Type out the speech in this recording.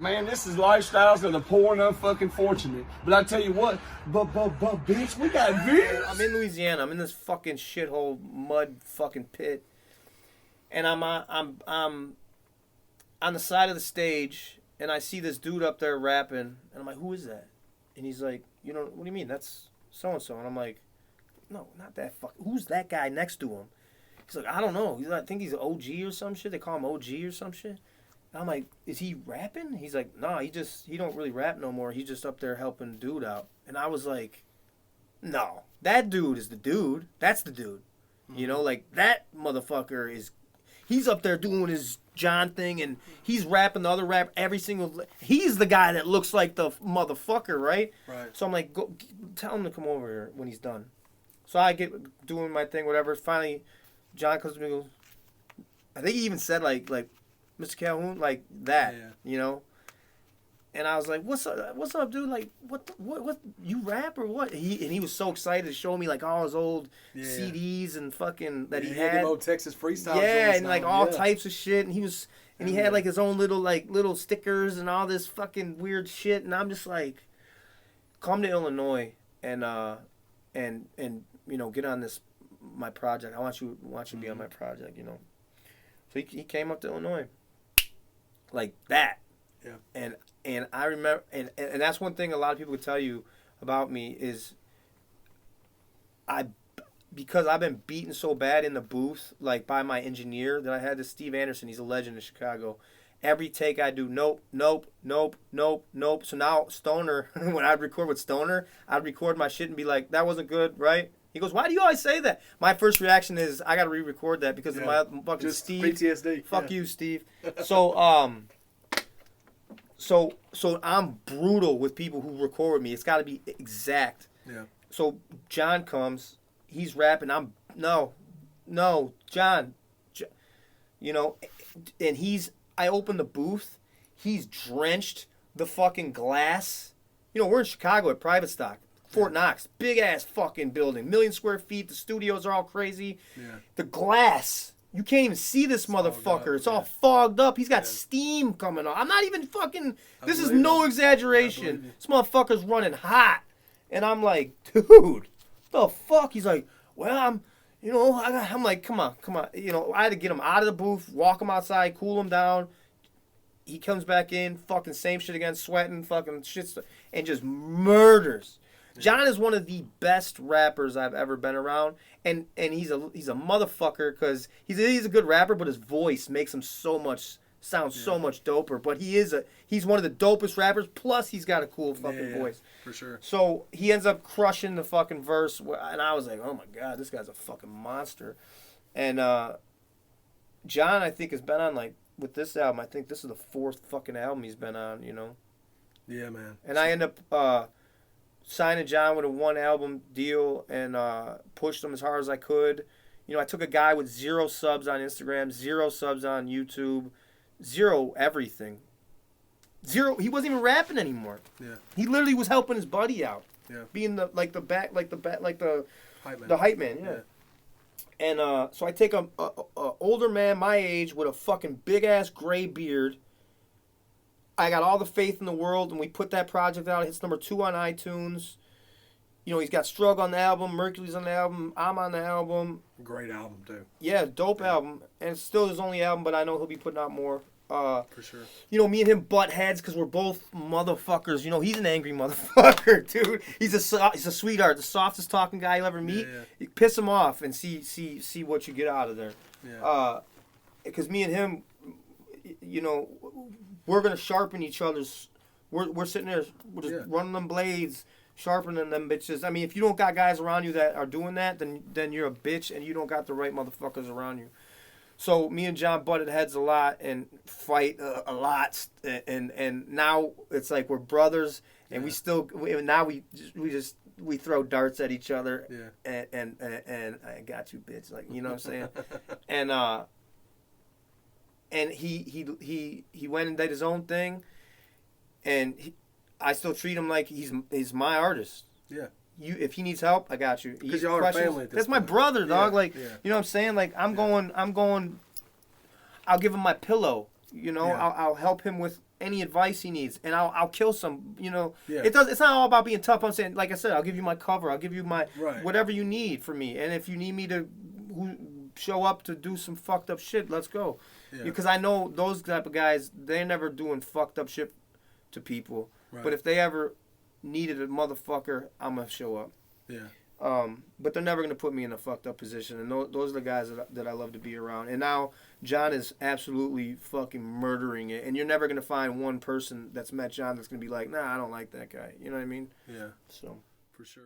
Man, this is lifestyles of the poor and unfucking fortunate. But I tell you what, but bitch, we got views. I'm in Louisiana. I'm in this fucking shithole mud fucking pit, and I'm on the side of the stage, and I see this dude up there rapping, and I'm like, who is that? And he's like, what do you mean? That's so and so. And I'm like, no, not that fuck. Who's that guy next to him? He's like, I don't know. I think he's an OG or some shit. They call him OG or some shit. I'm like, is he rapping? He's like, nah, he don't really rap no more. He's just up there helping the dude out. And I was like, no, that dude is the dude. That's the dude. Mm-hmm. Like that motherfucker he's up there doing his John thing and he's rapping the other rap he's the guy that looks like the motherfucker, right? Right. So I'm like, go tell him to come over here when he's done. So I get doing my thing, whatever. Finally, John comes to me and goes, I think he even said like Mr. Calhoun, like that, And I was like, "What's up, dude? Like, what? You rap or what?" He was so excited to show me like all his old CDs and fucking that he had. Old Texas freestyle. Yeah, and like all types of shit. And he had like his own little stickers and all this fucking weird shit. And I'm just like, come to Illinois and get on my project. I want you to be on my project. So he came up to Illinois. Like that. Yeah. And I remember and that's one thing a lot of people could tell you about me is because I've been beaten so bad in the booth, like by my engineer that I had, this Steve Anderson, he's a legend in Chicago. Every take I do, nope. So now Stoner, when I'd record with Stoner, I'd record my shit and be like, that wasn't good, right? He goes, why do you always say that? My first reaction is, I got to re-record that because of my fucking just Steve. PTSD. Fuck you, Steve. So I'm brutal with people who record with me. It's got to be exact. Yeah. So John comes, he's rapping. No, John. And I open the booth. He's drenched the fucking glass. We're in Chicago at Private Stock. Fort Knox, big ass fucking building, 1 million square feet. The studios are all crazy. Yeah. The glass, you can't even see this motherfucker. It's all fogged up. He's got steam coming off. I'm not even fucking. This is no exaggeration. This motherfucker's running hot, and I'm like, dude, the fuck? He's like, well, I'm like, come on. I had to get him out of the booth, walk him outside, cool him down. He comes back in, fucking same shit again, sweating, fucking shit, and just murders. John is one of the best rappers I've ever been around, and he's a motherfucker because he's a good rapper, but his voice makes him so much doper. But he's one of the dopest rappers. Plus, he's got a cool fucking voice for sure. So he ends up crushing the fucking verse, and I was like, oh my god, this guy's a fucking monster. And John, I think, has been on like with this album. I think this is the 4th fucking album he's been on. Yeah, man. And I end up. Signing John with a 1-album deal and pushed him as hard as I could. I took a guy with 0 subs on Instagram, 0 subs on YouTube, 0 everything. 0. He wasn't even rapping anymore. Yeah. He literally was helping his buddy out. Yeah. Being the hype man. Yeah. And so I take a older man my age with a fucking big ass gray beard. I got all the faith in the world, and we put that project out. It hits number 2 on iTunes. He's got Strug on the album, Mercury's on the album, I'm on the album. Great album, too. Yeah, dope album. And it's still his only album, but I know he'll be putting out more. For sure. Me and him butt heads because we're both motherfuckers. He's an angry motherfucker, dude. He's a sweetheart, the softest talking guy you'll ever meet. Yeah. You piss him off and see what you get out of there. Yeah. Because me and him, we're going to sharpen each other's. We're sitting there, we're just running them blades, sharpening them bitches. I mean, if you don't got guys around you that are doing that, then you're a bitch and you don't got the right motherfuckers around you. So me and John butted heads a lot and fight a lot, and now it's like we're brothers, and we throw darts at each other. Yeah. And I got you, bitch. Like, you know what I'm saying? And he went and did his own thing, and I still treat him like he's my artist. Yeah. If he needs help, I got you. Because y'all are family at this That's point. My brother, dog. Like, you know what I'm saying? Like, I'm going. I'll give him my pillow. I'll help him with any advice he needs, and I'll kill some. You know, Yeah. It's not all about being tough. I'm saying, like I said, I'll give you my cover. I'll give you my Right. whatever you need from me. And if you need me to show up to do some fucked up shit, let's go. Yeah. Because I know those type of guys, they're never doing fucked up shit to people. Right. But if they ever needed a motherfucker, I'm gonna show up. Yeah. But they're never gonna put me in a fucked up position, and those are the guys that I love to be around. And now John is absolutely fucking murdering it, and you're never gonna find one person that's met John that's gonna be like, nah, I don't like that guy. You know what I mean? Yeah. So For sure.